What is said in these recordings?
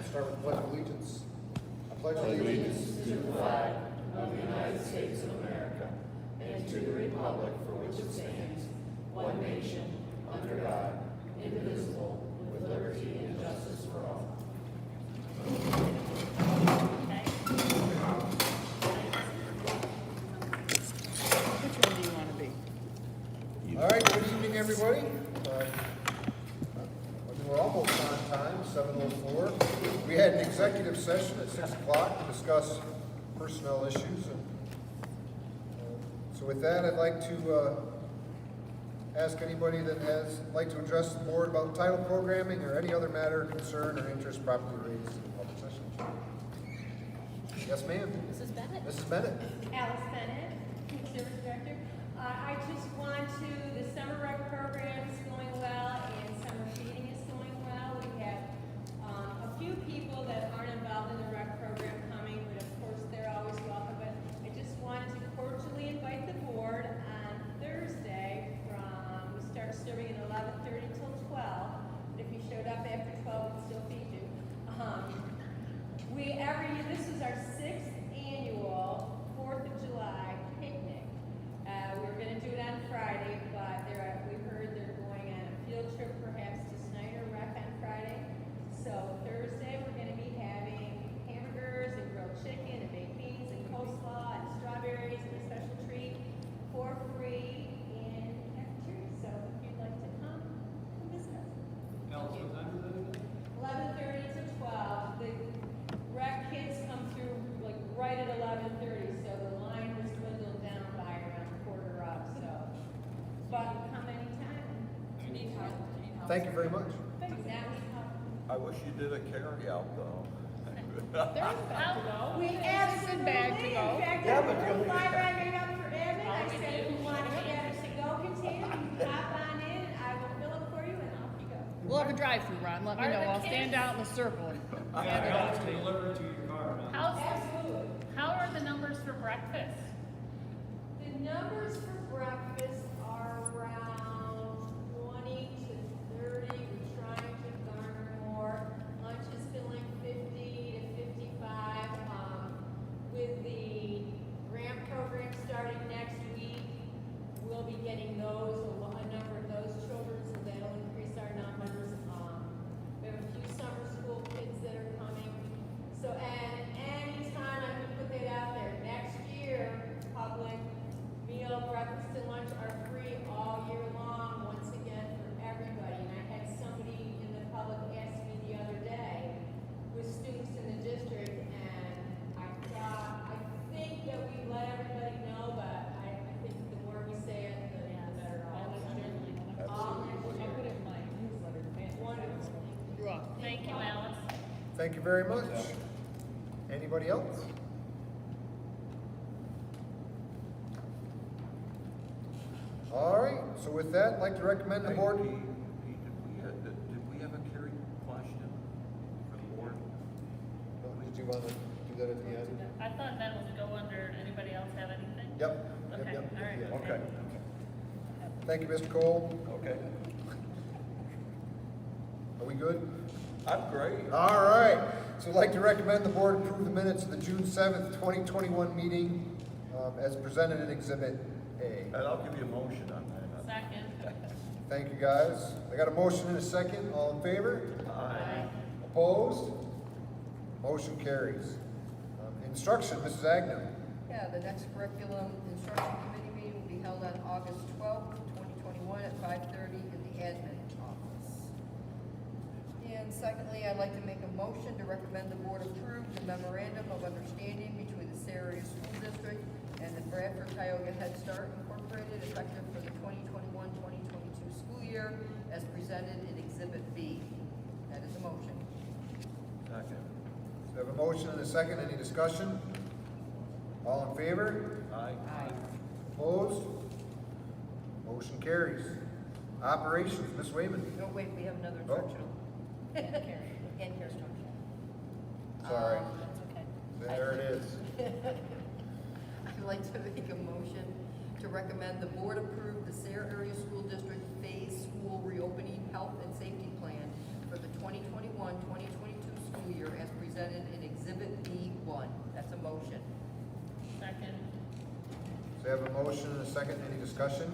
Start with the Pledge of Allegiance. I pledge Allegiance to the flag of the United States of America and to the republic for which it stands, one nation, under God, indivisible, with liberty and justice for all. Which one do you want to be? All right, good evening, everybody. We're almost on time, 7:04. We had an executive session at 6 o'clock to discuss personnel issues. And so with that, I'd like to ask anybody that has like to address the board about title programming or any other matter, concern, or interest properly raised in the public session. Yes, ma'am. Mrs. Bennett. Mrs. Bennett. Alice Bennett, Food Service Director. I just want to, the summer rec program is going well and summer feeding is going well. We have a few people that aren't involved in the rec program coming, but of course they're always welcome. But I just wanted to cordially invite the board on Thursday we start serving at 11:30 till 12. But if you showed up after 12, we'd still feed you. Every year, this is our 6th annual 4th of July picnic. We were going to do it on Friday, but we heard they're going on a field trip perhaps to Snyder Rec on Friday. So Thursday, we're going to be having hamburgers and grilled chicken and baked beans and coleslaw and strawberries and a special treat for free in cafeteria. So if you'd like to come visit us. Alex, what time is it again? 11:30 to 12. The rec kids come through like right at 11:30, so the line has dwindled down by around quarter up. So, but come anytime. You need help. Thank you very much. Exactly. I wish you did a carry out though. There's a bag to go. We absolutely. bag to go. In fact, Yeah, I but put you'll a be- flyer I made up for Evan. I said, if you want to get a to-go container, you can hop on in, and I will fill it for you, and off you go. We'll have a drive-through, Ron. Let me Are know. the I'll stand kids- out in the circle. Yeah, Alex can deliver it to your car, man. Absolutely. How are the numbers for breakfast? The numbers for breakfast are around 20 to 30. We're trying to garner more. Lunch is filling 50 to 55. With the grant program starting next week, we'll be getting a number of those children, so that'll increase our numbers. We have a few summer school kids that are coming. So, and anytime I can put that out there, next year, public meal, breakfast and lunch are free all year long, once again, for everybody. And I had somebody in the public ask me the other day, with students in the district, and I think that we let everybody know, but I think the more we say it, the better off. I'll put it in my newsletter. Wonderful. You're welcome. Thank you, Alice. Thank you very much. Anybody else? All right, so with that, I'd like to recommend the board. Did we have a carry question for the board? Did you want to do that at the end? I thought that was go under, anybody else have anything? Yep. Yep, Okay, yep, all right. yep. Okay, Thank you, Mr. Cole. okay. Are we good? I'm great. All right, so I'd like to recommend the board approve the minutes of the June 7th, 2021 meeting as presented in Exhibit A. And I'll give you a motion on that. Second. Thank you, guys. I got a motion and a second. All in favor? Aye. Opposed? Motion carries. Instruction, Mrs. Agnew. Yeah, the next curriculum instruction committee meeting will be held on August 12th, 2021 at 5:30 in the admin office. And secondly, I'd like to make a motion to recommend the board approve the memorandum of understanding between the Sarah School District and the Bradford Tioga Head Start Incorporated effective for the 2021-2022 school year as presented in Exhibit B. That is a motion. Second. So we have a motion and a second. Any discussion? All in favor? Aye. Opposed? Motion carries. Operations, Ms. Wayman. No, wait, we have another Oh. instructional. And care instruction. Sorry. That's okay. There it is. I'd like to make a motion to recommend the board approve the Sayre Area School District Phase School Reopening Health and Safety Plan for the 2021-2022 school fiscal year as presented in Exhibit B1. That's a motion. Second. So we have a motion and a second, any discussion?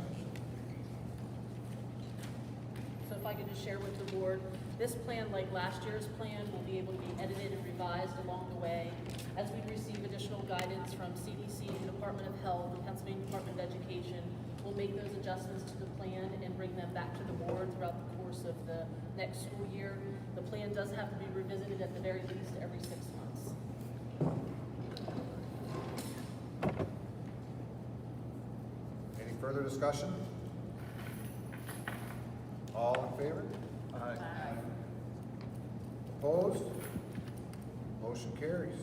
So if I could just share with the board, this plan, like last year's plan, will be able to be edited and revised along the way. As we receive additional guidance from CDC, the Department of Health, the Pennsylvania Department of Education, we'll make those adjustments to the plan and bring them back to the board throughout the course of the next school year. The plan does have to be revisited at the very least every 6 months. Any further discussion? All in favor? Aye. Opposed? Motion carries.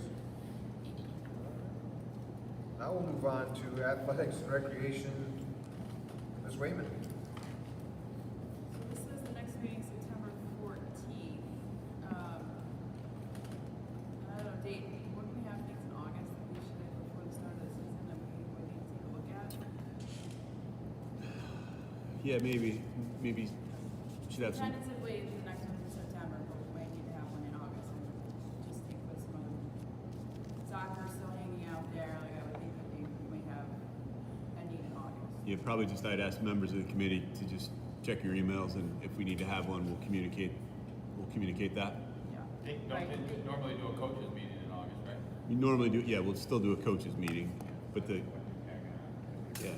Now we'll move on to athletics and recreation. Ms. Wayman. So this is the next meeting, September 14th. I don't know, date, wouldn't we have things in August that we should, before the start of the season, that we would need to take a look at? Yeah, maybe should have some. Tentatively, the next one's in September, but we might need to have one in August, and just think with some other soccer still hanging out there, like I would think that we might have a need in August. Yeah, probably just I'd ask members of the committee to just check your emails, and if we need to have one, we'll communicate that. Yeah. Don't they normally do a coaches meeting in August, right? We normally do, yeah, we'll still do a coaches meeting, but yeah. Yeah, that's good.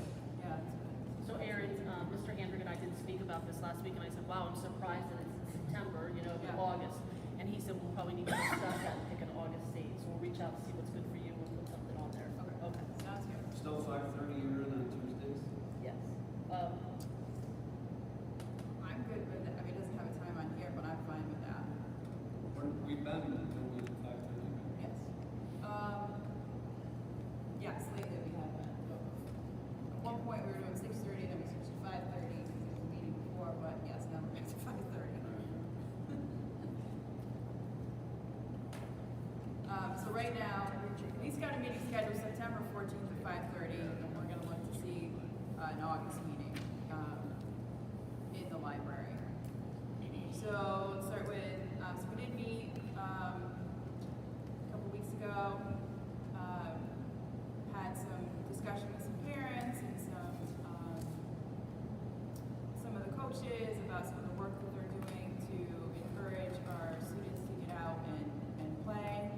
So Aaron, Mr. Hendrick and I did speak about this last week, and I said, wow, I'm surprised that it's in September, Yeah. August. And he said, we'll probably need to discuss that and pick an August date, so we'll reach out to see what's good for you, we'll put something on there. Okay. Sounds good. Still 5:30 here on Tuesdays? Yes. I'm good with it, I mean, it doesn't have a time on here, but I'm fine with that. We've been normally at 5:30. Yes. Yes, lately we have that. At one point, we were doing 6:30, then we switched to 5:30, because there was a meeting before, but yes, now we're back to 5:30. So right now, he's got a meeting scheduled September 14th at 5:30, and we're gonna look to see an August meeting, in the library. So let's start with, so we did meet, a couple weeks ago, had some discussion with some parents and some of the coaches about some of the work that they're doing to encourage our students to get out and play.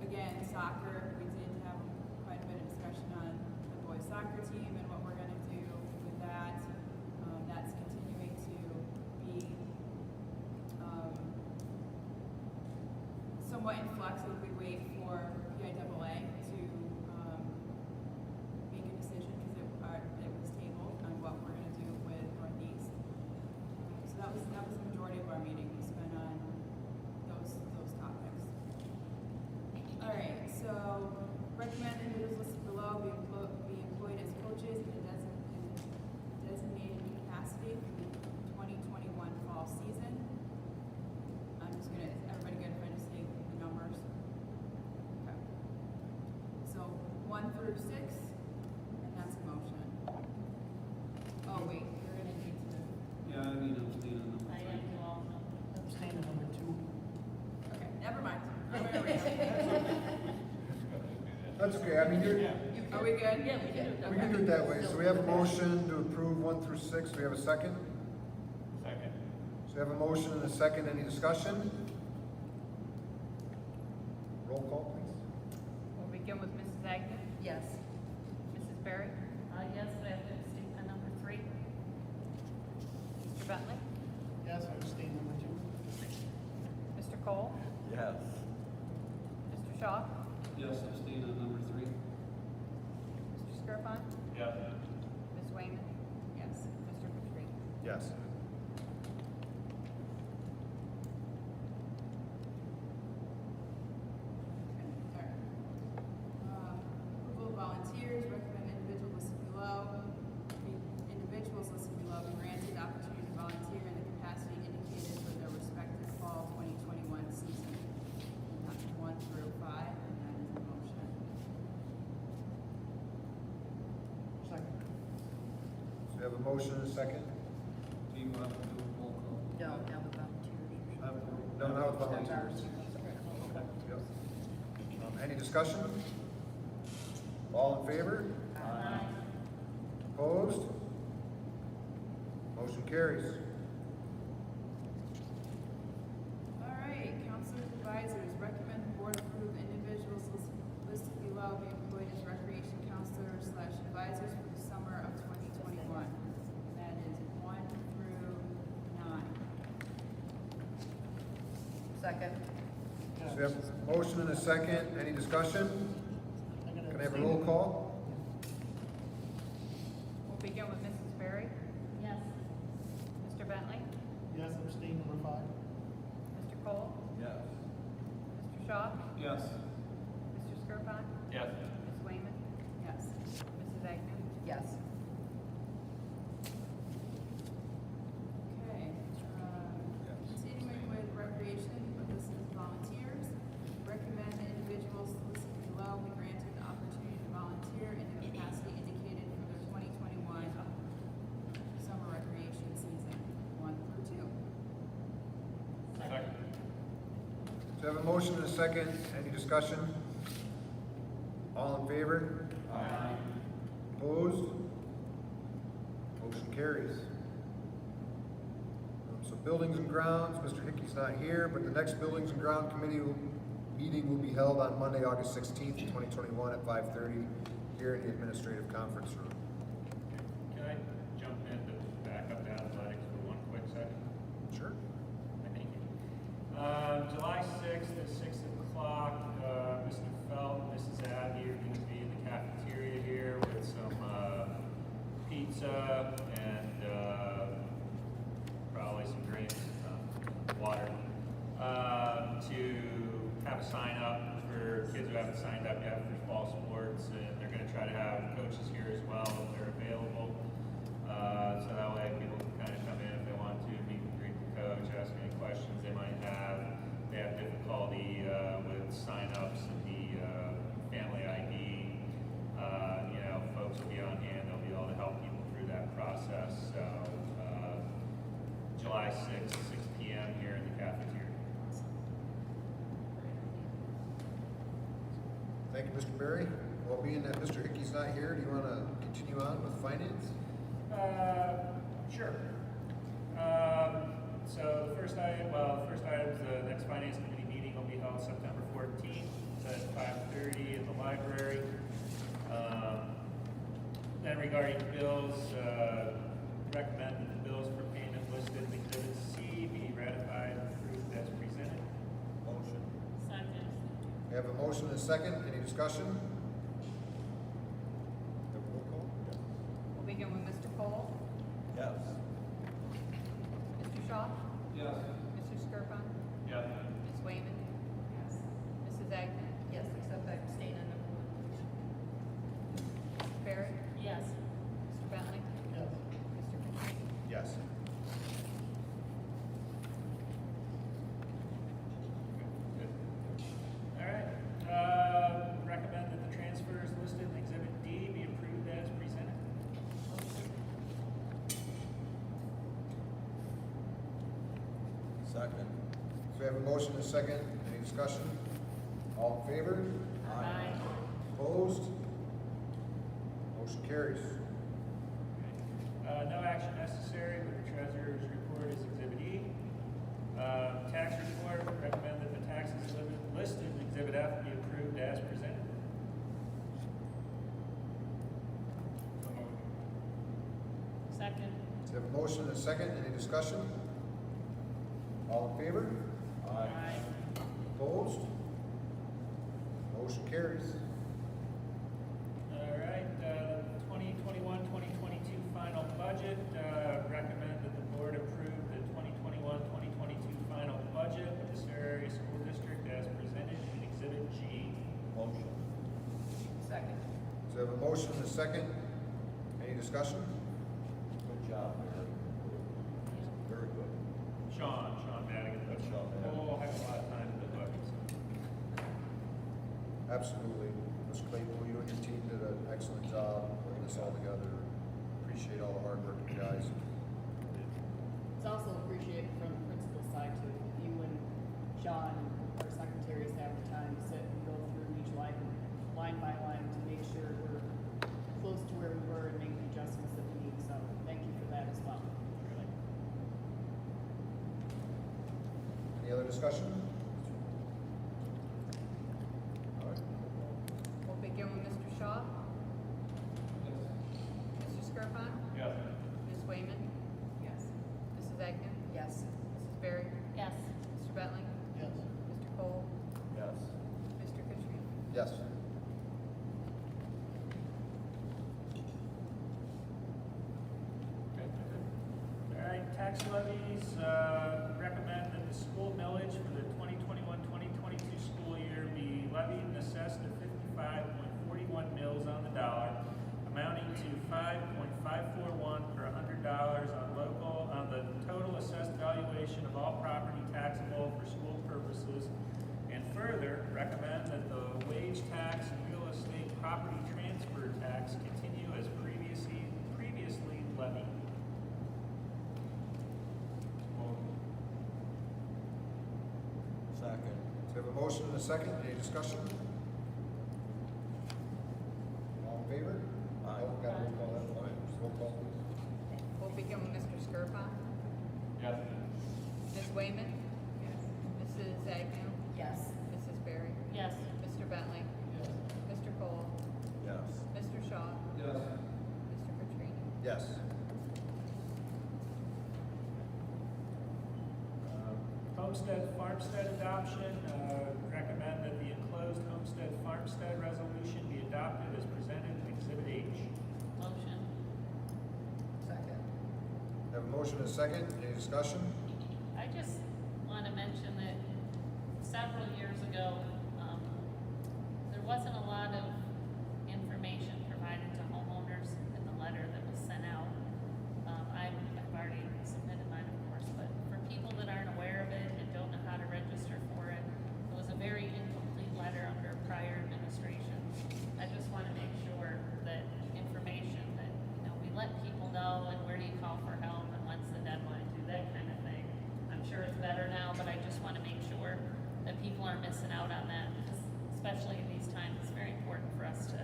Again, soccer, we did have quite a bit of discussion on the boys soccer team and what we're gonna do with that. That's continuing to be, somewhat in flux as we wait for PIAA to, make a decision, because it was tabled on what we're gonna do with Northeast. So that was the majority of our meeting we spent on those topics. All right, so recommend individuals listed below be employed as coaches in a designated capacity for the 2021 fall season. I'm just gonna, is everybody good if I just say the numbers? Okay. So 1 through 6, and that's a motion. Oh, wait, you're gonna need to, Yeah, I mean, I'm staying on number I am 3. too also. okay, never mind. I'm gonna read it. That's okay, I mean, Are we good? Yeah, we can do it. we can do it that way. So we have a motion to approve 1 through 6. We have a second? Second. So we have a motion and a second. Any discussion? Roll call, please. We'll begin with Mrs. Agnew. Yes. Mrs. Berry. Yes, but I have to abstain on number 3. Mr. Bentley. Yes, I abstain number 2. Mr. Cole. Yes. Mr. Shaw. Yes, abstain on number 3. Mr. Skirpon. Yes. Ms. Wayman. Yes. Mr. Petrie. Yes. Okay, all right. Approval of volunteers, recommend individuals listed below be granted the opportunity to volunteer in the capacity indicated for their respective fall 2021 season. And that's 1 through 5, and that is a motion. Second. So we have a motion and a second. Do you have to do a roll call? No, now the volunteers. Have to. No, now with volunteers. Yep. Any discussion? All in favor? Aye. Opposed? Motion carries. All right, council advisors, recommend the board approve individuals listed below be employed as recreation counselors / advisors for the summer of 2021. That is 1 through 9. Second. So we have a motion and a second. Any discussion? Can I have a roll call? We'll begin with Mrs. Berry. Yes. Mr. Bentley. Yes, abstain number 5. Mr. Cole. Yes. Mr. Shaw. Yes. Mr. Skirpon. Yes. Ms. Wayman. Yes. Mrs. Agnew. Yes. Okay, continuing with recreation, but this is volunteers. Recommend that individuals listed below be granted the opportunity to volunteer in the capacity indicated for the 2021 summer recreation season, 1 through 2. Second. So we have a motion and a second. Any discussion? All in favor? Aye. Opposed? Motion carries. So buildings and grounds, Mr. Hickey's not here, but the next buildings and ground committee meeting will be held on Monday, August 16th, 2021 at 5:30 here in the administrative conference room. Can I jump in to back up to athletics for one quick second? Sure. Thank you. July 6th at 6 o'clock, Mr. Felt and Mrs. Abby are going to be in the cafeteria here with some pizza and probably some drinks, water, to have a sign up for kids who haven't signed up yet for fall sports, and they're going to try to have coaches here as well if they're available. So that way people can kind of come in if they want to, meet and greet the coach, ask any questions they might have. They have difficulty with sign-ups and the family ID. Folks will be on hand. They'll be able to help people through that process. So July 6th, 6 p.m. here in the cafeteria. Thank you, Mr. Berry. Well, being that Mr. Hickey's not here, do you want to continue on with finance? Sure. So the first item is the next finance committee meeting will be held September 14th at 5:30 in the library. Then regarding bills, recommend that the bills for payment listed in Exhibit C be ratified and approved as presented. Motion. Second. We have a motion and a second. Any discussion? Have a roll call? We'll begin with Mr. Cole. Yes. Mr. Shaw. Yes. Mr. Skirpon. Yes. Ms. Wayman. Yes. Mrs. Agnew. Yes, except I abstain on number 1. Mrs. Berry. Yes. Mr. Bentley. Yes. Mr. Hickey. Yes. Good. All right. Recommend that the transfers listed in Exhibit D be approved as presented. Second. So we have a motion and a second. Any discussion? All in favor? Aye. Opposed? Motion carries. No action necessary, but the treasurer's report is Exhibit E. Tax report, recommend that the taxes listed in Exhibit F be approved as presented. Second. So we have a motion and a second. Any discussion? All in favor? Aye. Opposed? Motion carries. All right, 2021-2022 final budget, recommend that the board approve the 2021-2022 final budget of the Sarah School District as presented in Exhibit G. Motion. Second. So we have a motion and a second. Any discussion? Good job, Mayor. Very good. Sean Madigan, put Sean a Madigan. whole heck of a lot of time in the budgets. Absolutely. Mr. Claypool, you and your team did an excellent job putting this all together. Appreciate all the hard work, you guys. It's also appreciated from the principal side too. You and discussion? All right. We'll begin with Mr. Shaw. Mr. Skirpon? Yes. Ms. Wayman? Yes. Mrs. Agnew? Yes. Mrs. Berry? Yes. Mr. Bentley? Yes. Mr. Cole? Yes. Mr. Katrina? Yes. All right, tax levies, recommend that the school millage for the 2021-2022 school year be levied and assessed at 55.41 mils on the dollar, amounting to 5.541 per $100 on the total assessed valuation of all property taxable for school purposes, and further recommend that the wage tax and real estate property transfer tax continue as previously levied. Second. So we have a motion and a second. Any discussion? All in favor? Aye. Oh, got a roll call, that's fine. Roll call, please. We'll begin with Mr. Skirpon. Yes. Ms. Wayman? Yes. Mrs. Agnew? Yes. Mrs. Berry? Yes. Mr. Bentley? Yes. Mr. Cole? Yes. Mr. Shaw? Yes. Mr. Katrina? Yes. Homestead farmstead adoption, recommend that the enclosed homestead farmstead resolution be adopted as presented in Exhibit H. Motion. Second. Have a motion and a second. Any discussion? I just want to mention that several years ago, there wasn't a lot of information provided to homeowners in the letter that was sent out. I've already submitted mine, of course, but for people that aren't aware of it and don't know how to register for it, it was a very incomplete letter under prior administration. I just want to make sure that information that, we let people know and where do you call for help and when's the deadline, do that kind of thing. I'm sure it's better now, but I just want to make sure that people aren't missing out on that, because especially in these times, it's very important for us to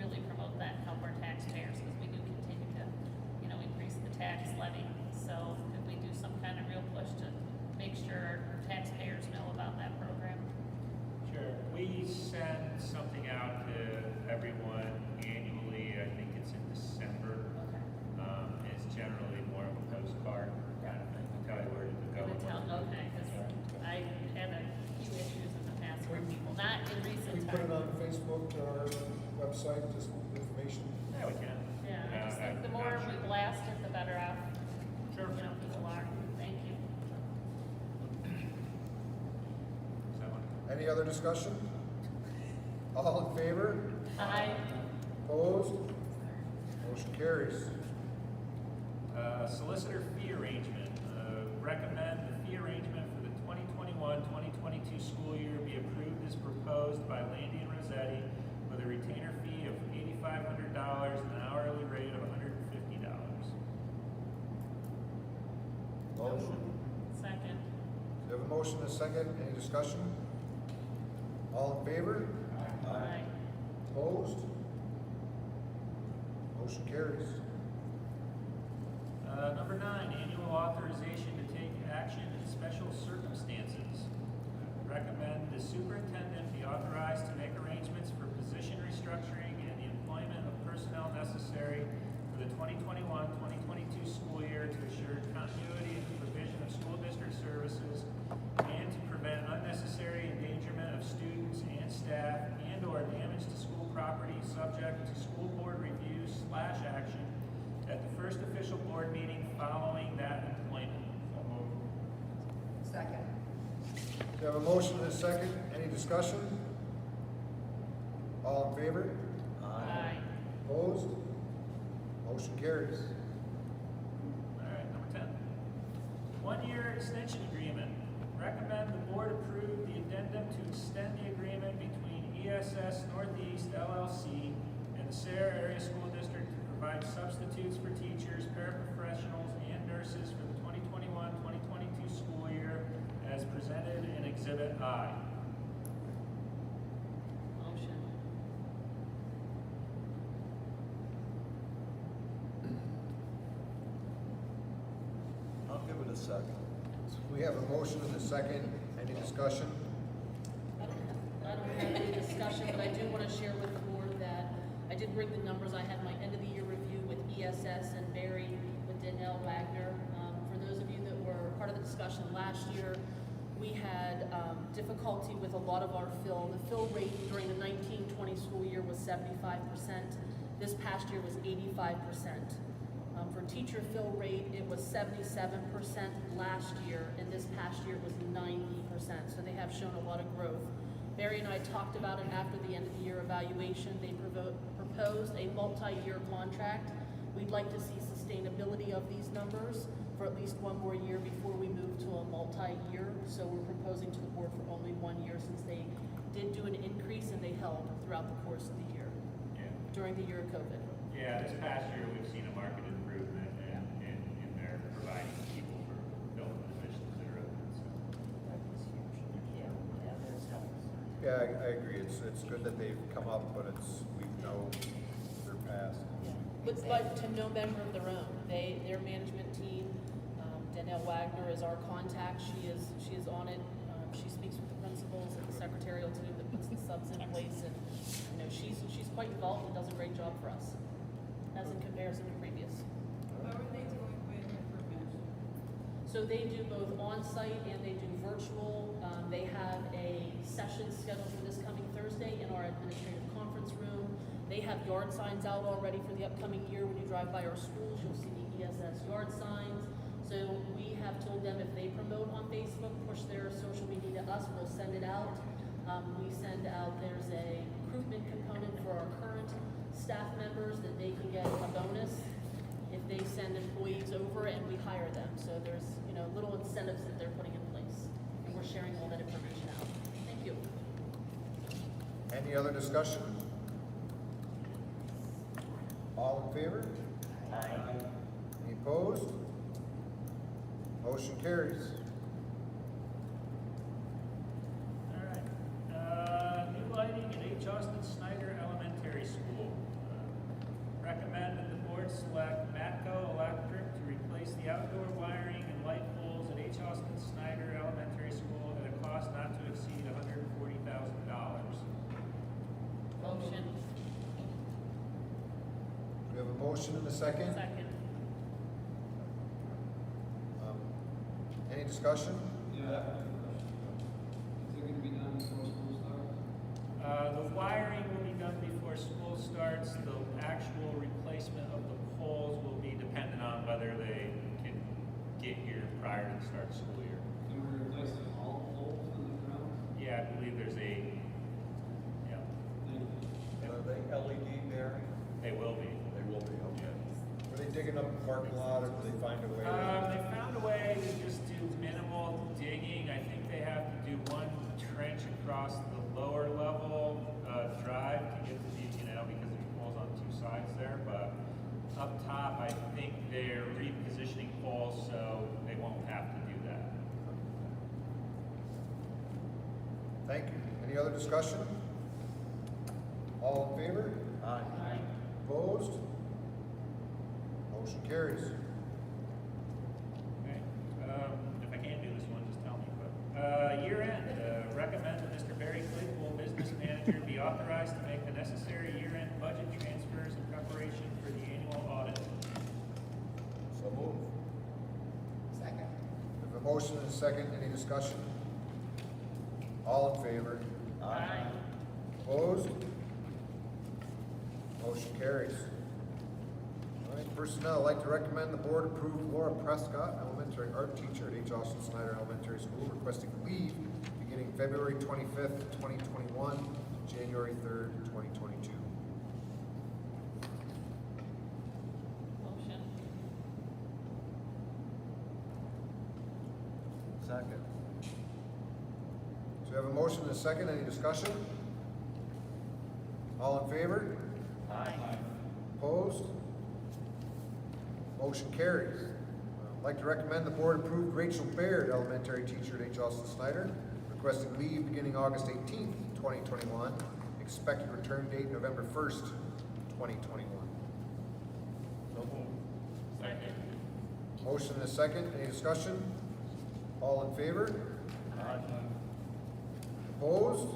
really promote that and help our taxpayers, because we do continue to, increase the tax levy. So if we do some kind of real push to make sure our taxpayers know about that program. Sure. We send something out to everyone annually. I think it's in December. Okay. It's generally more of a postcard kind of thing. We tell you where to go. Okay, because I had a few issues in the past where people, not in Can recent we put it times. on Facebook, or our website, just information? Yeah, we can. Yeah, I just think the more we blast it, the better off, Sure. people are. Thank you. Is that one? Any other discussion? All in favor? Aye. Opposed? Motion carries. Solicitor fee arrangement. Recommend the fee arrangement for the 2021-2022 school year be approved as proposed by Landy and Rossetti with a retainer fee of $8,500 and an hourly rate of $150. Motion. Second. We have a motion and a second. Any discussion? All in favor? Aye. Opposed? Motion carries. Number 9, annual authorization to take action in special circumstances. Recommend the superintendent be authorized to make arrangements for position restructuring and the employment of personnel necessary for the 2021-2022 school year to assure continuity in the provision of school district services and to prevent unnecessary endangerment of students and staff and/or damage to school property subject to school board review/action at the first official board meeting following that employment. Second. We have a motion and a second. Any discussion? All in favor? Aye. Opposed? Motion carries. All right, number 10. 1-year extension agreement. Recommend the board approve the addendum to extend the agreement between ESS Northeast LLC and the Sarah Area School District to provide substitutes for teachers, paraprofessionals, and nurses for the 2021-2022 school year as presented in Exhibit I. Motion. I'll give it a second. We have a motion and a second. Any discussion? I don't have any discussion, but I do want to share with the board that I did bring the numbers. I had my end of the year review with ESS and Barry with Danielle Wagner. For those of you that were part of the discussion last year, we had difficulty with a lot of our fill. The fill rate during the 19-20 school year was 75%. This past year was 85%. For teacher fill rate, it was 77% last year, and this past year was 90%. So they have shown a lot of growth. Barry and I talked about it after the end of the year evaluation. They proposed a multi-year contract. We'd like to see sustainability of these numbers for at least one more year before we move to a multi-year. So we're proposing to the board for only 1 year, since they did do an increase and they held throughout the course of the year, during the year of COVID. Yeah, this past year, we've seen a market improvement in their providing people for filling positions that are open, so. Yeah, I agree. It's good that they've come up, but we know they're past. But to no member of their own. Their management team, Danielle Wagner is our contact. She is on it. She speaks with the principals and the secretarial team that puts the subs in place, and she's quite involved and does a great job for us, as in comparison to previous. How are they doing with recruitment? So they do both on-site and they do virtual. They have a session scheduled for this coming Thursday in our administrative conference room. They have yard signs out already for the upcoming year. When you drive by our schools, you'll see the ESS yard signs. So we have told them if they promote on Facebook, push their social media to us, we'll send it out. We send out, there's a recruitment component for our current staff members that they can get a bonus if they send employees over and we hire them. So there's, little incentives that they're putting in place, and we're sharing all that information out. Thank you. Any other discussion? All in favor? Aye. Any opposed? Motion carries. All right. New lighting at H. Austin Snyder Elementary School. Recommend that the board select Matco Electric to replace the outdoor wiring and light poles at H. Austin Snyder Elementary School at a cost not to exceed $140,000. Motion. We have a motion and a second. Second. Any discussion? Yeah, I have a question. Is it gonna be done before school starts? The wiring will be done before school starts. The actual replacement of the poles will be dependent on whether they can get here prior to the start of the school year. Can we replace all poles in the ground? Yeah, I believe there's a, yeah, Thank you. Are they LED, Barry? they will be. They will be, okay. Were they digging up the parking lot, or did they find a way? They found a way to just do minimal digging. I think they have to do one trench across the lower level drive to get to the, because there's poles on two sides there. But up top, I think they're repositioning poles so they won't have to do that. Thank you. Any other discussion? All in favor? Aye. Opposed? Motion carries. Okay. If I can't do this one, just tell me. But year end, recommend that Mr. Barry Claypool, business manager, be authorized to make the necessary year-end budget transfers in preparation for the annual audit. So move. Second. We have a motion and a second. Any discussion? All in favor? Aye. Opposed? Motion carries. All right, personnel, I'd like to recommend the board approve Laura Prescott, elementary art teacher at H. Austin Snyder Elementary School, requesting leave beginning February 25th, 2021, January 3rd, 2022. Motion. Second. So we have a motion and a second. Any discussion? All in favor? Aye. Opposed? Motion carries. I'd like to recommend the board approve Rachel Baird, elementary teacher at H. Austin Snyder, requesting leave beginning August 18th, 2021, expected return date November 1st, 2021. So moved. Second. Motion and a second. Any discussion? All in favor? Opposed?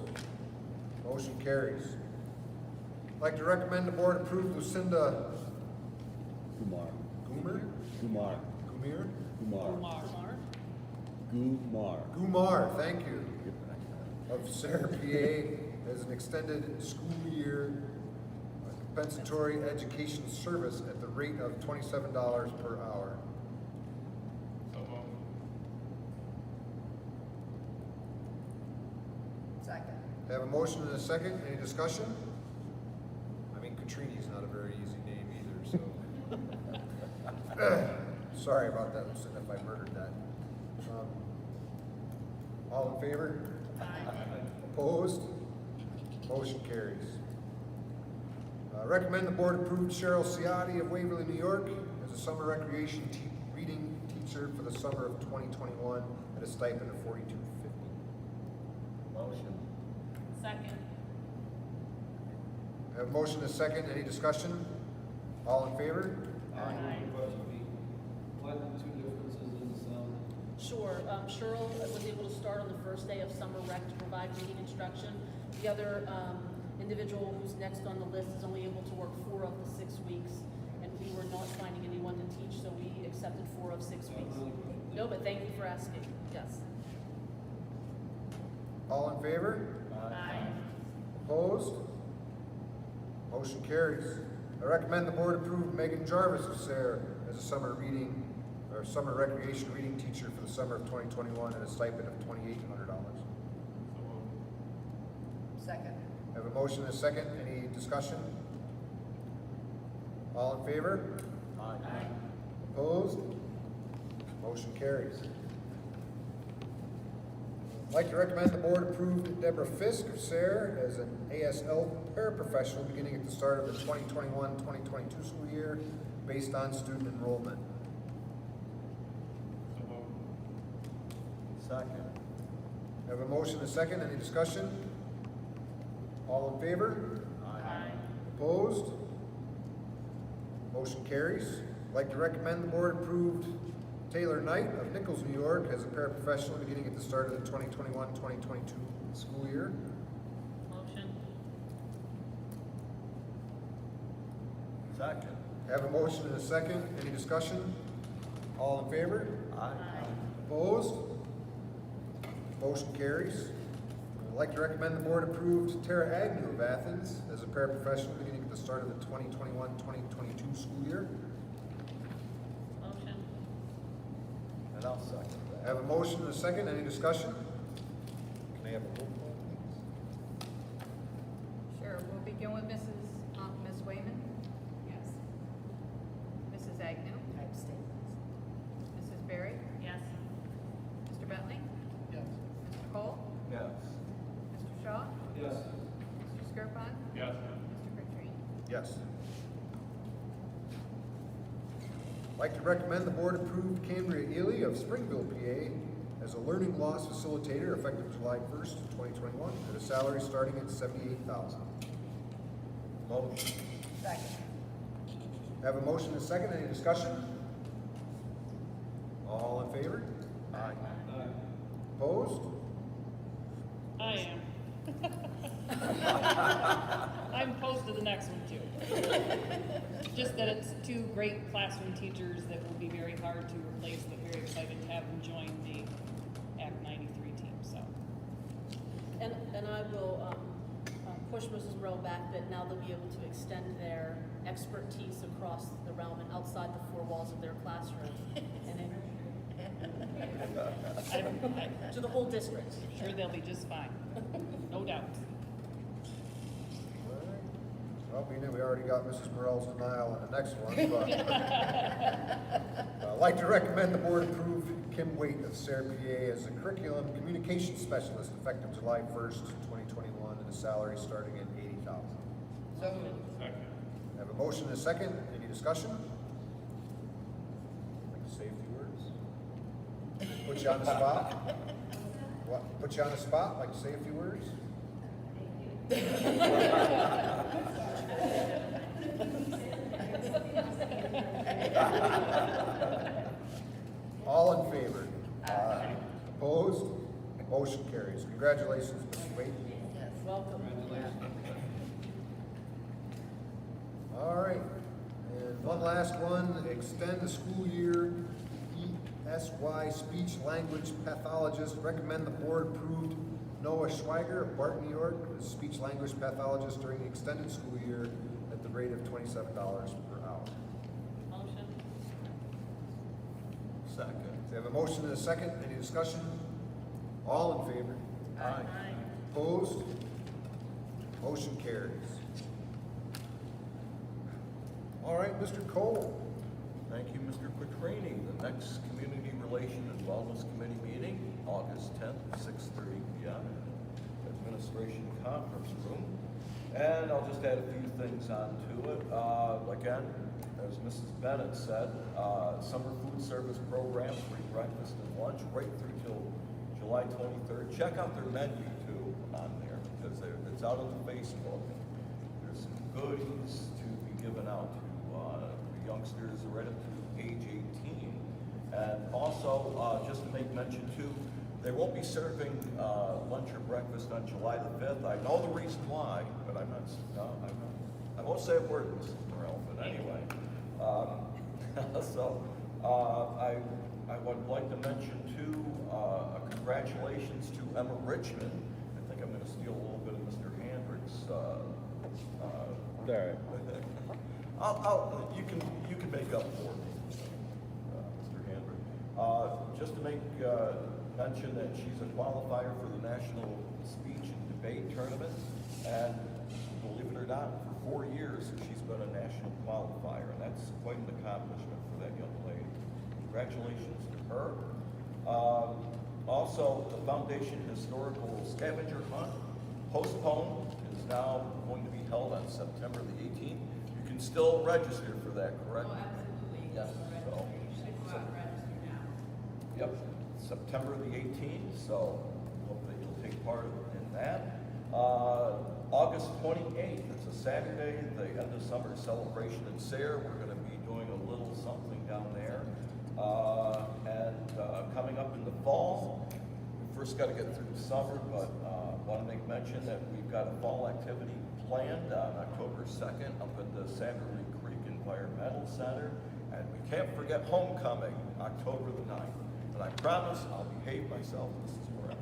Motion carries. I'd like to recommend the board approve Lucinda Kumar. Goomer? Kumar. Gumir? Kumar. Kumar. Gumar, thank you. Of Sarah, PA, as an extended school year compensatory education service at the rate of $27 per hour. So moved. Second. Have a motion and a second. Any discussion? I mean, Katrini's not a very easy name either, so. Sorry about that, Lucinda, if I murdered that. All in favor? Opposed? Motion carries. Recommend the board approve Cheryl Ciotti of Waverly, New York as a summer recreation reading teacher for the summer of 2021 at a stipend of $42.50. Motion. Second. Have a motion and a second. Any discussion? All in favor? What are the two differences in the salary? Sure. Cheryl was able to start on the first day of summer rec to provide reading instruction. The other individual who's next on the list is only able to work 4 of the 6 weeks, and we were not finding anyone to teach, so we accepted 4 of 6 weeks. No, but thank you for asking. Yes. All in favor? Aye. Opposed? Motion carries. I recommend the board approve Megan Jarvis of Sayre as a summer reading or summer recreation reading teacher for the summer of 2021 at a stipend of $2,800. Second. Have a motion and a second. Any discussion? All in favor? Opposed? Motion carries. I'd like to recommend the board approve Deborah Fisk of Sayre as an ASL paraprofessional beginning at the start of the 2021-2022 school year based on student enrollment. So moved. Second. Have a motion and a second. Any discussion? All in favor? Aye. Opposed? Motion carries. I'd like to recommend the board approve Taylor Knight of Nichols, New York as a paraprofessional beginning at the start of the 2021-2022 school year. Motion. Second. Have a motion and a second. Any discussion? All in favor? Aye. Opposed? Motion carries. I'd like to recommend the board approve Tara Agnew of Athens as a paraprofessional beginning at the start of the 2021-2022 school year. Motion. And I'll second that. Have a motion and a second. Any discussion? Can I have a roll call, please? Sure, we'll begin with Ms. Wayman. Yes. Mrs. Agnew. I abstain. Mrs. Berry. Yes. Mr. Bentley. Yes. Mr. Cole. Yes. Mr. Shaw. Yes. Mr. Skirpon. Yes. Mr. Crabtree. Yes. I'd like to recommend the board approve Cambria Ely of Springville, PA as a learning loss facilitator effective July 1st, 2021 at a salary starting at $78,000. Motion. Second. Have a motion and a second. Any discussion? All in favor? Aye. Opposed? I am. I'm opposed to the next one too. Just that it's 2 great classroom teachers that will be very hard to replace, but very excited to have them join the Act 93 team, so. And I will push Mrs. Rowe back that now they'll be able to extend their expertise across the realm and outside the 4 walls of their classroom and I'm to the whole district. sure they'll be just fine, no doubt. All right. Well, being that we already got Mrs. Morell's denial on the next one, but I'd like to recommend the board approve Kim Waite of Sayre, PA as a curriculum communication specialist effective July 1st, 2021 at a salary starting at $80,000. So moved. Second. Have a motion and a second. Any discussion? Like to say a few words? Put you on the spot? What? Put you on the spot? Like to say a few words? All in favor? Motion carries. Congratulations, Mrs. Wade. Yes. Welcome. All right, and one last one, extend the school year ESY speech language pathologist. Recommend the board approved Noah Schweiger of Barton, New York, as speech language pathologist during the extended school year at the rate of $27 per hour. Motion. Second. We have a motion and a second. Any discussion? All in favor? Aye. Opposed? Motion carries. All right, Mr. Cole. Thank you, Mr. Quattrini. The next Community Relation and Wellness Committee meeting, August 10th, 6:30 p.m. Administration Conference Room. And I'll just add a few things onto it. Again, as Mrs. Bennett said, summer food service program, free breakfast and lunch, right through till July 23rd. Check out their menu too on there, because it's out on the Facebook. There's some goodies to be given out to youngsters right up to age 18. And also, just to make mention too, they won't be serving lunch or breakfast on July the 5th. I know the reason why, but I won't say a word, Mrs. Morrell, but anyway. I would like to mention too, congratulations to Emma Richmond. I think I'm gonna steal a little bit of Mr. Handrick's, you can make up for me, Mr. Handrick. Just to make mention that she's a qualifier for the National Speech and Debate Tournament, and believe it or not, for 4 years she's been a national qualifier, and that's quite an accomplishment for that young lady. Congratulations to her. Also, the Foundation Historical Scavenger Hunt postponed is now going to be held on September the 18th. You can still register for that, correct? Oh, absolutely. Yes. So, You should go out and register now. yep, September the 18th, so hope that you'll take part in that. August 28th, it's a Saturday, the end of summer celebration in Sayre. We're going to be doing a little something down there. Coming up in the fall, we first got to get through the summer, but want to make mention that we've got a fall activity planned on October 2nd up at the Sanderley Creek Environmental Center. And we can't forget homecoming, October the 9th. And I promise I'll behave myself, Mrs. Moran.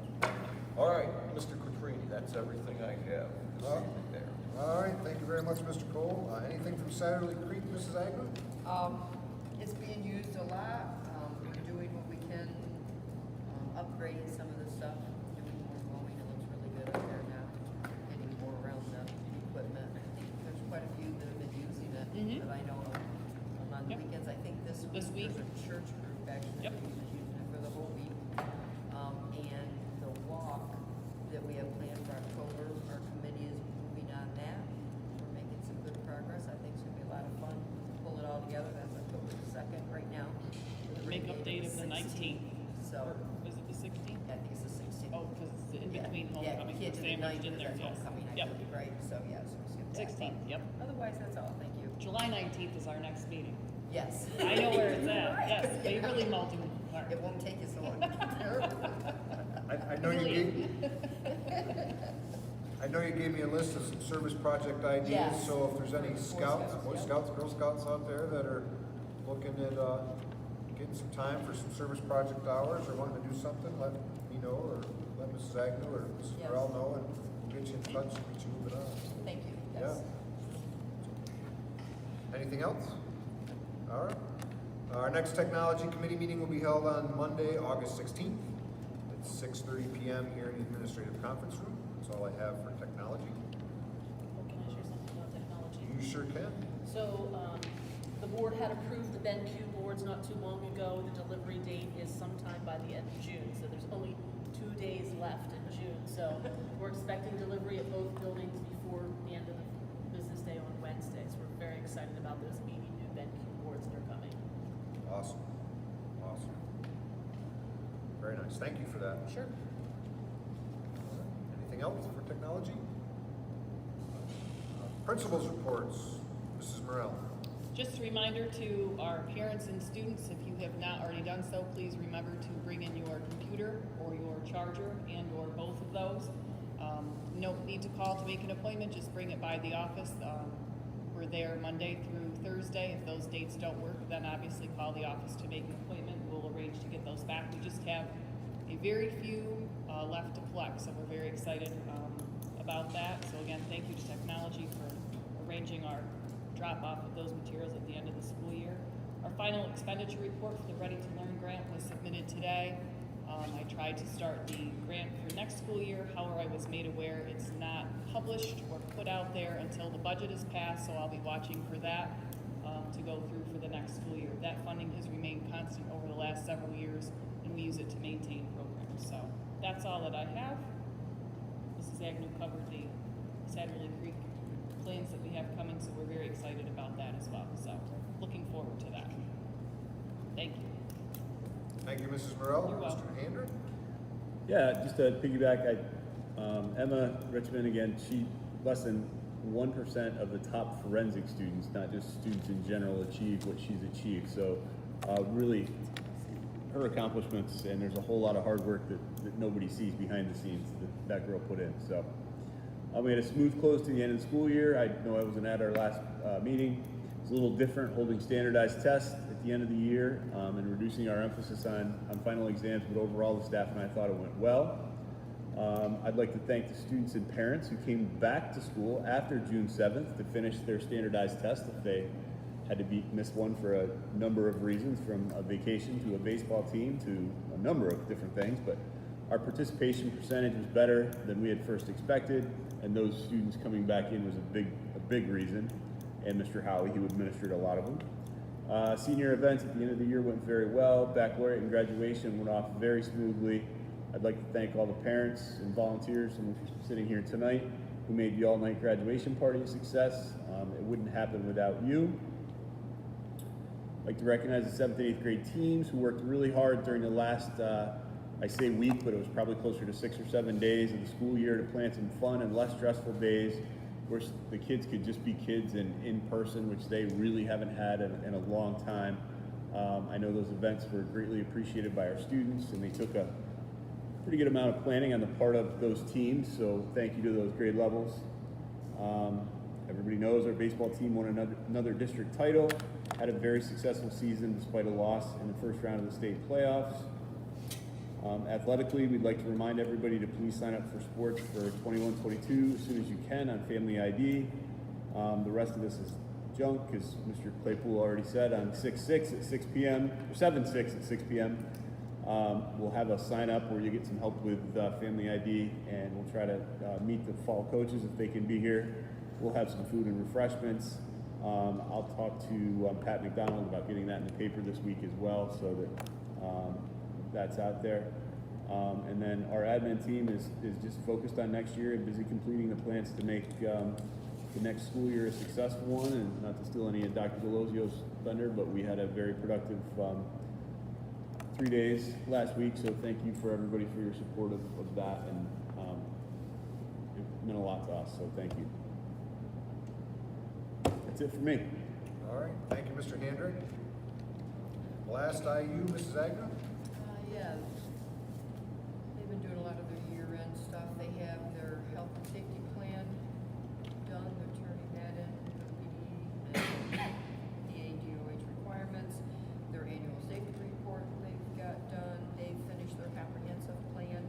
All right, Mr. Quattrini, that's everything I have this evening there. All right, thank you very much, Mr. Cole. Anything from Satterley Creek, Mrs. Agnew? It's being used a lot. We're doing what we can, upgrading some of the stuff, doing more mowing. It looks really good up there now. Getting more around the equipment. I think there's quite a few that have been using it that I know of. On the weekends, I think this week there's a church group actually that is using it for the whole week. And the walk that we have planned for October, our committee is moving on that. We're making some good progress. I think it's gonna be a lot of fun to pull it all together. That's October the 2nd right now. The Makeup rain date of the 19th. So, Or is it the 16th? I think it's the 16th. Oh, because it's in between Yeah, homecoming, kids so in the sandwiched 9th, in there, that's yes. homecoming, I Yep, could be right, so yeah, so we'll skip that. 16th, but yep. Otherwise, that's all, thank you. July 19th is our next meeting. Yes. I know where it's at, Right. yes, Waverly Mountain Park. It won't take you so long to get there. I know you gave me a list of some service project ideas, Yes. so if there's any Boy scouts, Scouts, Boy yeah. Scouts, Girl Scouts out there that are looking at, getting some time for some service project hours or wanting to do something, let me know, or let Mrs. Agnew or Mrs. Yes. Morrell know, and we'll get you in touch and get you moving on. Thank you, Yeah. yes. Anything else? All right. Our next technology committee meeting will be held on Monday, August 16th at 6:30 p.m. here in the administrative conference room. That's all I have for technology. Can I share something about technology? You sure can. So, the board had approved the BenQ boards not too long ago. The delivery date is sometime by the end of June, so there's only 2 days left in June. So we're expecting delivery at both buildings before the end of the business day on Wednesday. So we're very excited about those 80 new BenQ boards that are coming. Awesome. Awesome. Very nice. Thank you for that. Sure. Anything else for technology? Principals reports. Mrs. Morrell. Just a reminder to our parents and students, if you have not already done so, please remember to bring in your computer computer or your charger and or both of those. No need to call to make an appointment, just bring it by the office. We're there Monday through Thursday. If those dates don't work, then obviously call the office to make an appointment. We'll arrange to get those back. We just have a very few left to collect, so we're very excited about that. So again, thank you to technology for arranging our drop-off of those materials at the end of the school year. Our final expenditure report for the Ready to Learn grant was submitted today. I tried to start the grant for next school year. However, I was made aware it's not published or put out there until the budget is passed, so I'll be watching for that to go through for the next school year. That funding has remained constant over the last several years, and we use it to maintain programs. So that's all that I have. Mrs. Agnew covered the Satterley Creek plans that we have coming, so we're very excited about that as well. So looking forward to that. Thank you. Thank you, Mrs. Morel. You're welcome. Mr. Handren? Yeah, just to piggyback, Emma Richmond, again, she, less than 1% of the top forensic students, not just students in general, achieve what she's achieved. So really, her accomplishments, and there's a whole lot of hard work that nobody sees behind the scenes that girl put in. So we had a smooth close to the end of the school year. I know I wasn't at our last meeting. It's a little different holding standardized tests at the end of the year and reducing our emphasis on final exams, but overall the staff and I thought it went well. I'd like to thank the students and parents who came back to school after June 7th to finish their standardized test if they had to miss one for a number of reasons, from a vacation to a baseball team to a number of different things. But our participation percentage was better than we had first expected, and those students coming back in was a big reason. And Mr. Howley, who administered a lot of them. Senior events at the end of the year went very well. Baccalaureate and graduation went off very smoothly. I'd like to thank all the parents and volunteers, some of you sitting here tonight, who made the all-night graduation party a success. It wouldn't happen without you. I'd like to recognize the 7th and 8th grade teams who worked really hard during the last, I say week, but it was probably closer to 6 or 7 days of the school year to plan some fun and less stressful days where the kids could just be kids and in person, which they really haven't had in a long time. I know those events were greatly appreciated by our students, and they took a pretty good amount of planning on the part of those teams, so thank you to those grade levels. Everybody knows our baseball team won another district title, had a very successful season despite a loss in the first round of the state playoffs. Athletically, we'd like to remind everybody to please sign up for sports for 21-22 as soon as you can on Family ID. The rest of this is junk, as Mr. Claypool already said, on 6/6 at 6 p.m., or 7/6 at 6 p.m. We'll have a sign up where you get some help with Family ID, and we'll try to meet the fall coaches if they can be here. We'll have some food and refreshments. I'll talk to Pat McDonald about getting that in the paper this week as well, so that that's out there. And then our admin team is just focused on next year and busy completing the plans to make the next school year a successful one. And not to steal any of Dr. Delozio's thunder, but we had a very productive 3 days last week, so thank you for everybody for your support of that, and it meant a lot to us, so thank you. That's it for me. All right, thank you, Mr. Handren. Last IU, Mrs. Agnew? Yeah, they've been doing a lot of their year-end stuff. They have their health and safety plan done. They're turning that in for the PD and DOH requirements. Their annual safety report they've got done. They've finished their comprehensive plan.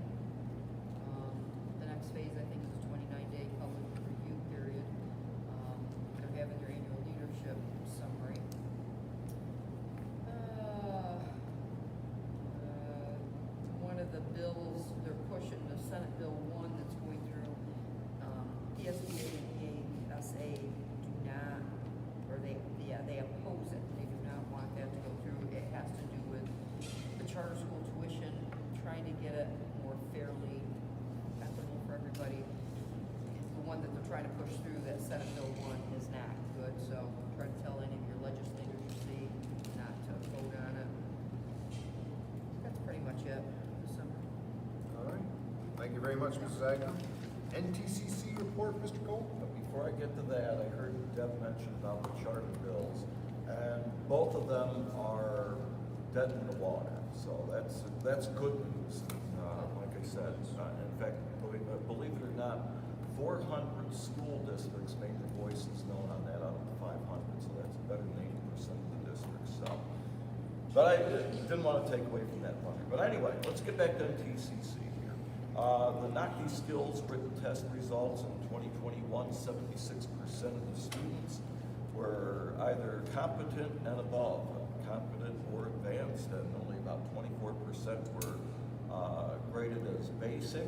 The next phase, I think, is a 29-day public review period. They're having their annual leadership summary. One of the bills they're pushing, the Senate Bill 1 that's going through, the SBA and ESA do not, or they oppose it. They do not want that to go through. It has to do with the charter school tuition, trying to get it more fairly equitable for everybody. The one that they're trying to push through, that Senate Bill 1, is not good. So try to tell any of your legislators you see not to vote on it. That's pretty much it this summer. All right, thank you very much, Mrs. Agnew. NTCC report, Mr. Cole? But before I get to that, I heard Deb mention about the charter bills, and both of them are dead in the water. So that's good news. Like I said, in fact, believe it or not, 400 school districts made their voices known on that out of the 500, so that's better than 80% of the districts. So, but I didn't want to take away from that thunder. But anyway, let's get back to TCC here. The NACHI skills written test results in 2021, 76% of the students were either competent and above, competent or advanced, and only about 24% were graded as basic.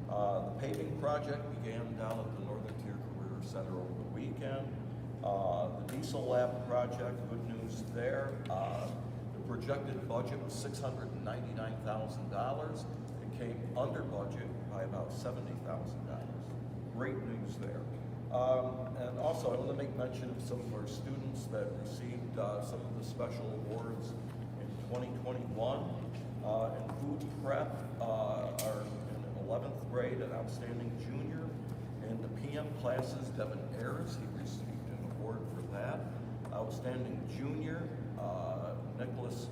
The paving project began down at the Northern Tier Career Center over the weekend. The diesel lab project, good news there. The projected budget was $699,000. It came under budget by about $70,000. Great news there. And also, I want to make mention of some of our students that received some of the special awards in 2021. In food prep, our 11th grade, an outstanding junior. In the PM classes, Devin Ayers, he received an award for that. Outstanding junior, Nicholas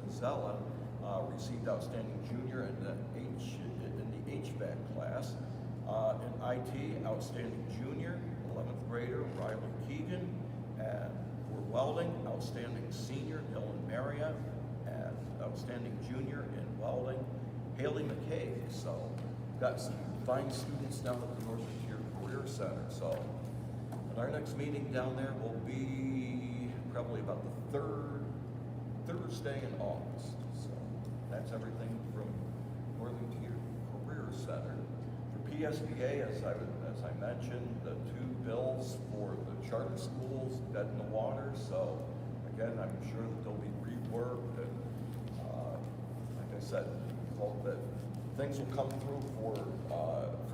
Pizzella received outstanding junior in the HVAC class. In IT, outstanding junior, 11th grader, Riley Keegan. And for welding, outstanding senior, Dylan Maria. And outstanding junior in welding, Haley McKay. So we've got some fine students down at the Northern Tier Career Center. So and our next meeting down there will be probably about the third Thursday in August. So that's everything from Northern Tier Career Center. For PSBA, as I mentioned, the 2 bills for the charter schools dead in the water. So again, I'm sure that they'll be reworked, and like I said, hope that things will come through for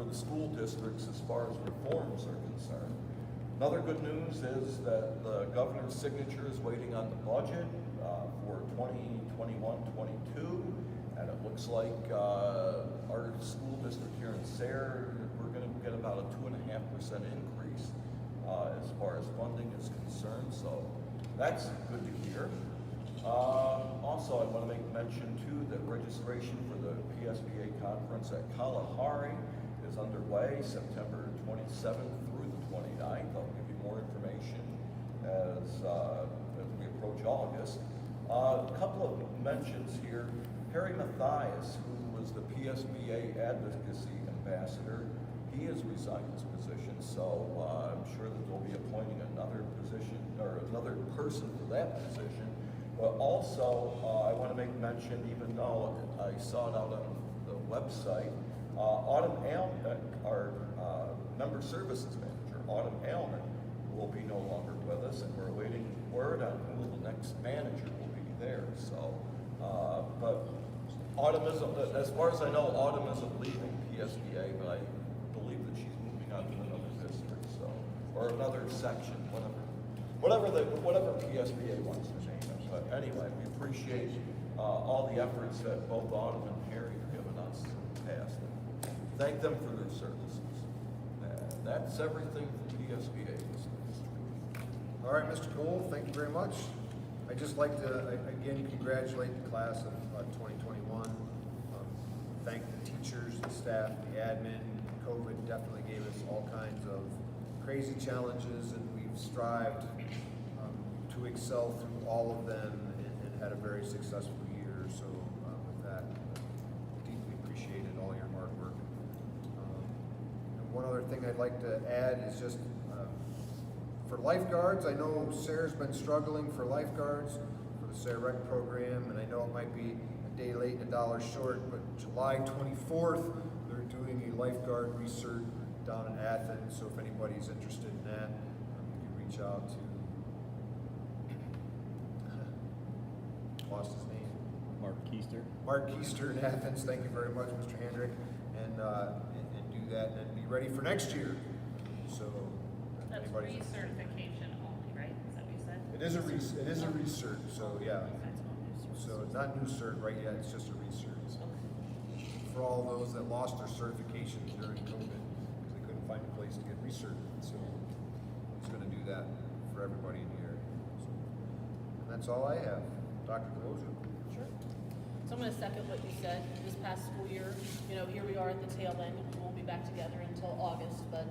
the school districts as far as reforms are concerned. Another good news is that the governor's signature is waiting on the budget for 2021-22, and it looks like our school district here in Sayre, we're going to get about a 2.5% increase as far as funding is concerned. So that's good to hear. Also, I want to make mention too that registration for the PSBA conference at Kalahari is underway, September 27th through the 29th. I'll give you more information as we approach August. A couple of mentions here. Harry Mathias, who was the PSBA advocacy ambassador, he has resigned his position, so I'm sure that they'll be appointing another position or another person for that position. But also, I want to make mention, even though I saw it out on the website, Autumn Alman, our member services manager, Autumn Alman, will be no longer with us, and we're awaiting word on who the next manager will be there. So, but Autumn isn't, as far as I know, Autumn isn't leaving PSBA, but I believe that she's moving on to another district, so, or another section, whatever PSBA wants to name it. But anyway, we appreciate all the efforts that both Autumn and Harry have given us in the past. Thank them for their services. And that's everything from PSBA this week. All right, Mr. Cole, thank you very much. I'd just like to, again, congratulate the class of 2021. Thank the teachers, the staff, the admin. COVID definitely gave us all kinds of crazy challenges, and we've strived to excel through all of them and had a very successful year. So with that, deeply appreciated all your hard work. And one other thing I'd like to add is just for lifeguards. I know Sayre's been struggling for lifeguards for the Sayre Rec program, and I know it might be a day late and $1 short, but July 24th, they're doing a lifeguard research down in Athens. So if anybody's interested in that, you can reach out to lost his name. Mark Keister. Mark Keister in Athens. Thank you very much, Mr. Hendrick, and do that and be ready for next year. So if That's anybody's recertification only, right? Is that what you said? it is a research. So yeah. That's not new cert. So it's not new cert right yet. It's just a research. For all those that lost their certification during COVID because they couldn't find a place to get recertified. So it's going to do that for everybody in the area. So, and that's all I have. Dr. Delozer? Sure. So I'm gonna second what you said. This past school year, you know, here we are at the tail end. We won't be back together until August, but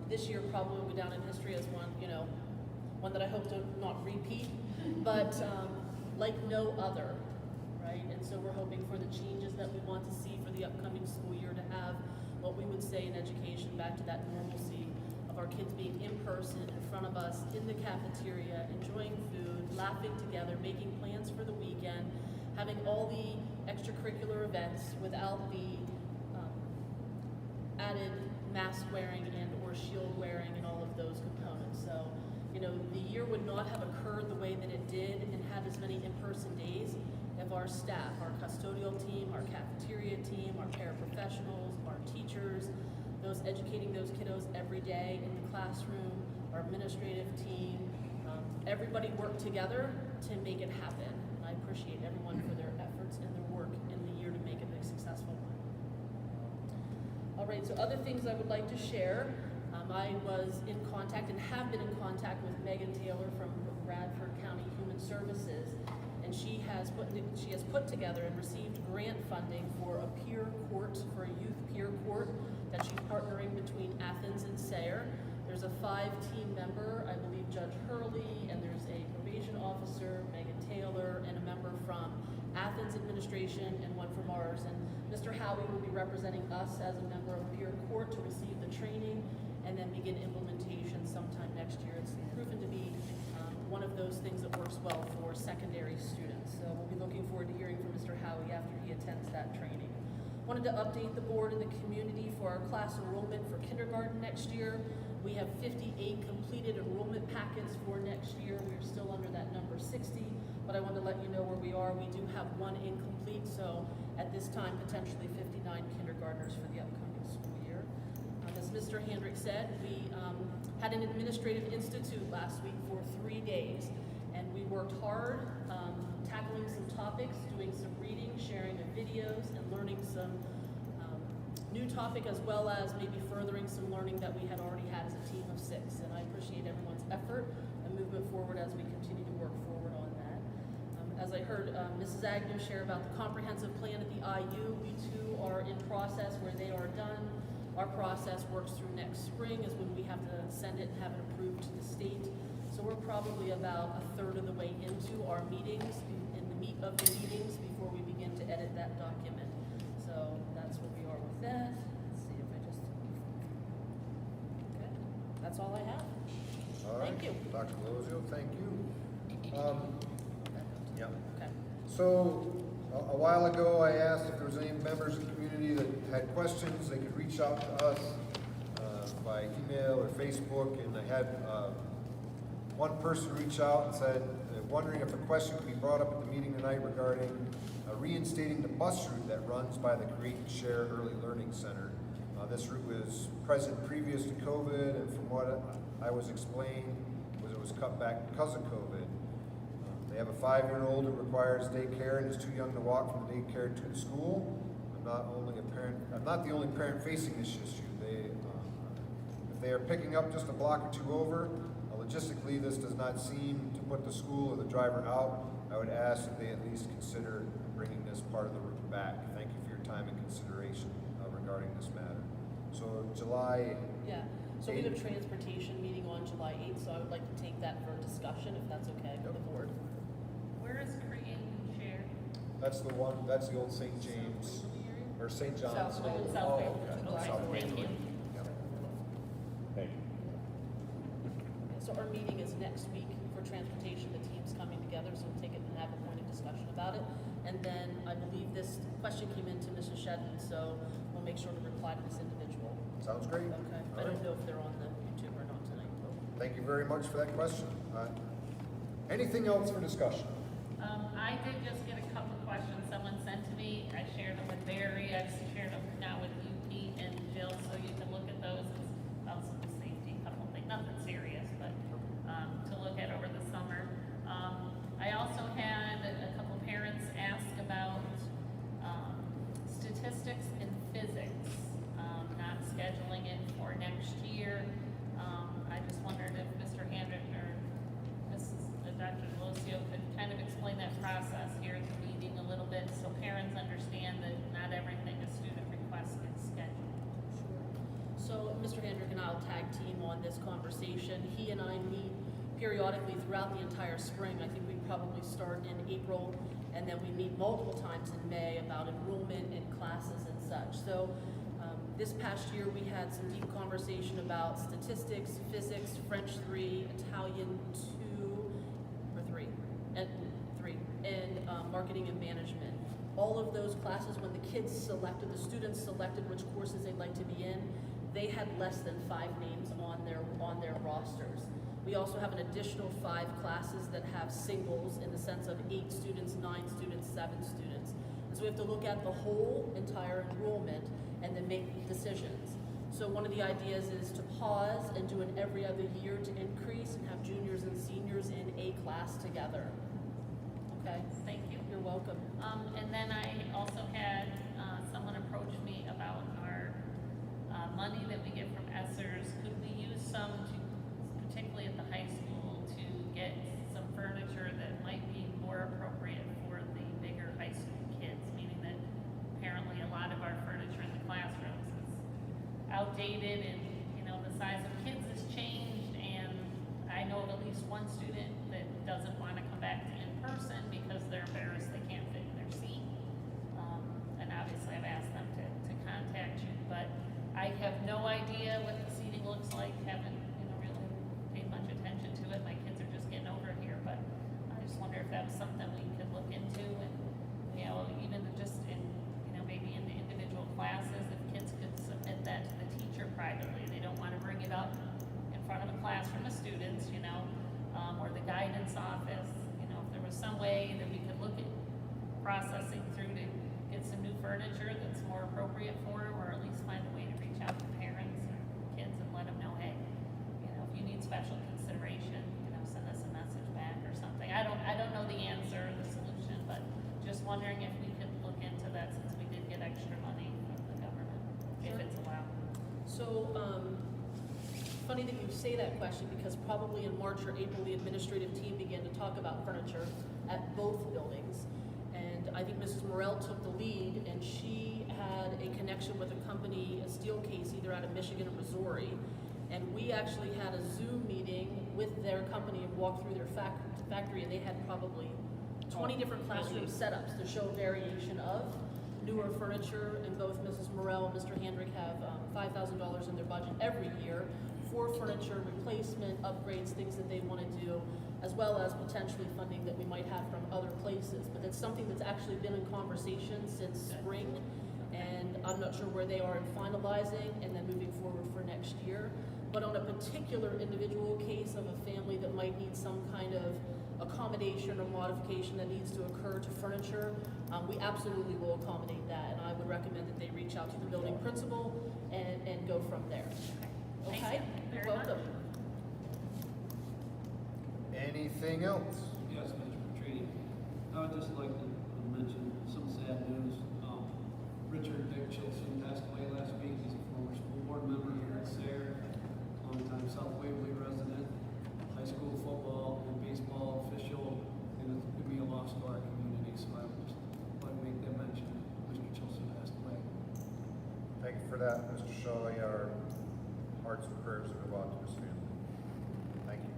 this year probably will go down in history as one, you know, one that I hope to not repeat, but like no other, right? And so we're hoping for the changes that we want to see for the upcoming school year to have what we would say in education back to that normalcy of our kids being in person, in front of us, in the cafeteria, enjoying food, laughing together, making plans for the weekend, having all the extracurricular events without the added mask wearing and or shield wearing and all of those components. So, you know, the year would not have occurred the way that it did and have as many in-person days if our staff, our custodial team, our cafeteria team, our paraprofessionals, our teachers, those educating those kiddos every day in the classroom, our administrative team, everybody worked together to make it happen. And I appreciate everyone for their efforts and their work in the year to make it a successful one. All right, so other things I would like to share. I was in contact and have been in contact with Megan Taylor from Bradford County Human Services, and she has put together and received grant funding for a peer court, for a youth peer court that she's partnering between Athens and Sayre. There's a 5-team member, I believe Judge Hurley, and there's a probation officer, Megan Taylor, and a member from Athens administration and one from ours. And Mr. Howie will be representing us as a member of peer court to receive the training and then begin implementation sometime next year. It's proven to be one of those things that works well for secondary students. So we'll be looking forward to hearing from Mr. Howie after he attends that training. Wanted to update the board and the community for our class enrollment for kindergarten next year. We have 58 completed enrollment packets for next year. We're still under that number 60, but I wanted to let you know where we are. We do have one incomplete, so at this time, potentially 59 kindergartners for the upcoming school year. As Mr. Hendrick said, we had an administrative institute last week for 3 days, and we worked hard tackling some topics, doing some reading, sharing of videos, and learning some new topic, as well as maybe furthering some learning that we had already had as a team of 6. And I appreciate everyone's effort and movement forward as we continue to work forward on that. As I heard Mrs. Agnew share about the comprehensive plan at the IU, we too are in process where they are done. Our process works through next spring is when we have to send it and have it approved to the state. So we're probably about a third of the way into our meetings, in the meat of the meetings, before we begin to edit that document. So that's where we are with that. Let's see if I just, okay, that's all I have. All right. Thank you. Dr. Delozio, thank you. Yeah. Okay. So, a while ago, I asked if there was any members of the community that had questions, they could reach out to us by email or Facebook, and I had one person reach out and said, wondering if a question could be brought up at the meeting tonight regarding reinstating the bus route that runs by the Create and Share Early Learning Center. This route was present previous to COVID, and from what I was explained, it was cut back because of COVID. They have a 5-year-old who requires daycare and is too young to walk from the daycare to the school. I'm not the only parent facing this issue. If they are picking up just a block or 2 over, logistically this does not seem to put the school or the driver out. I would ask that they at least consider bringing this part of the route back. Thank you for your time and consideration regarding this matter. So July. Yeah. So we have a transportation meeting on July 8th, so I would like to take that for discussion, if that's okay with the board. Where is Create and Share? That's the one. That's the old St. James or St. John's. South Bay. South Bay. Okay. South Bay. Thank you. Yeah. Thank you. So our meeting is next week for transportation. The team's coming together, so we'll take it and have a pointed discussion about it. And then I believe this question came into Mrs. Shedden, so we'll make sure to reply to this individual. Sounds great. Okay. I don't know if they're on the YouTube or not tonight. Thank you very much for that question. Anything else for discussion? I did just get a couple questions someone sent to me. I shared them with Barry. I shared them now with you, Pete, and Jill, so you can look at those. It's about some safety, couple things, nothing serious, but to look at over the summer. I also had a couple parents ask about statistics and physics, not scheduling it for next year. I just wondered if Mr. Hendrick or Dr. Delosio could Mr. Hendrick and I will tag team on this conversation. He and I meet periodically throughout the entire spring. I think we probably start in April, and then we meet multiple times in May about enrollment in classes and such. So this past year, we had some deep conversation about statistics, physics, French 3, Italian 3, and marketing and management. All of those classes, when the kids selected, the students selected which courses they'd like to be in, they had less than 5 names on their rosters. We also have an additional 5 classes that have singles in the sense of 8 students, 9 students, 7 students. And so we have to look at the whole entire enrollment and then make decisions. So one of the ideas is to pause and do an every other year to increase and have juniors and seniors in a class together. Okay? Thank you. You're welcome. And then I also had someone approach me about our money that we get from ESSERS. Could we use some, particularly at the high school, to get some furniture that might be more appropriate for the bigger high school kids? Meaning that apparently a lot of our furniture in the classrooms is outdated, and the size of kids has changed. And I know of at least one student that doesn't want to come back to in person because they're embarrassed they can't fit in their seat. And obviously I've asked them to contact you, but I have no idea what the seating looks like. Haven't really paid much attention to it. My kids are just getting over here, but I just wonder if that was something we could look into, and even just in maybe in the individual classes, if kids could submit that to the teacher privately. They don't want to bring it up in front of a classroom of students, or the guidance office. If there was some way that we could look at processing through to get some new furniture that's more appropriate for them, or at least find a way to reach out to parents or kids and let them know, hey, if you need special consideration, send us a message back or something. I don't know the answer or the solution, but just wondering if we could look into that, since we did get extra money from the government, if it's allowed. So, funny that you say that question, because probably in March or April, the administrative team began to talk about furniture at both buildings. And I think Mrs. Morell took the lead, and she had a connection with a company, a steel case, either out of Michigan or Missouri. And we actually had a Zoom meeting with their company and walked through their factory, and they had probably 20 different classroom setups to show variation of newer furniture. And both Mrs. Morell and Mr. Handrick have $5,000 in their budget every year for furniture replacement, upgrades, things that they want to do, as well as potentially funding that we might have from other places. But it's something that's actually been in conversation since spring, and I'm not sure where they are in finalizing and then moving forward for next year. But on a particular individual case of a family that might need some kind of accommodation or modification that needs to occur to furniture, we absolutely will accommodate that. And I would recommend that they reach out to the building principal and go from there. Thank Okay? you You're very welcome. Anything else? Yes, Mr. Petrini. I would just like to mention some sad news. Richard Dick Chilson passed away last week. He's a former school board member here at Sayre, longtime South Waverly resident, high school football and baseball official, and it's going to be a loss to our community. So I would just like to make that mention. Mr. Chilson passed away. Thank you for that, Mr. Shawley. Our hearts and prayers that go out to his family. Thank you.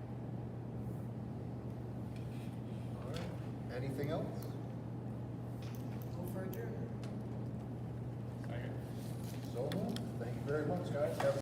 All right. Anything else? Move for adjournment. So moved. Thank you very much, guys. Have a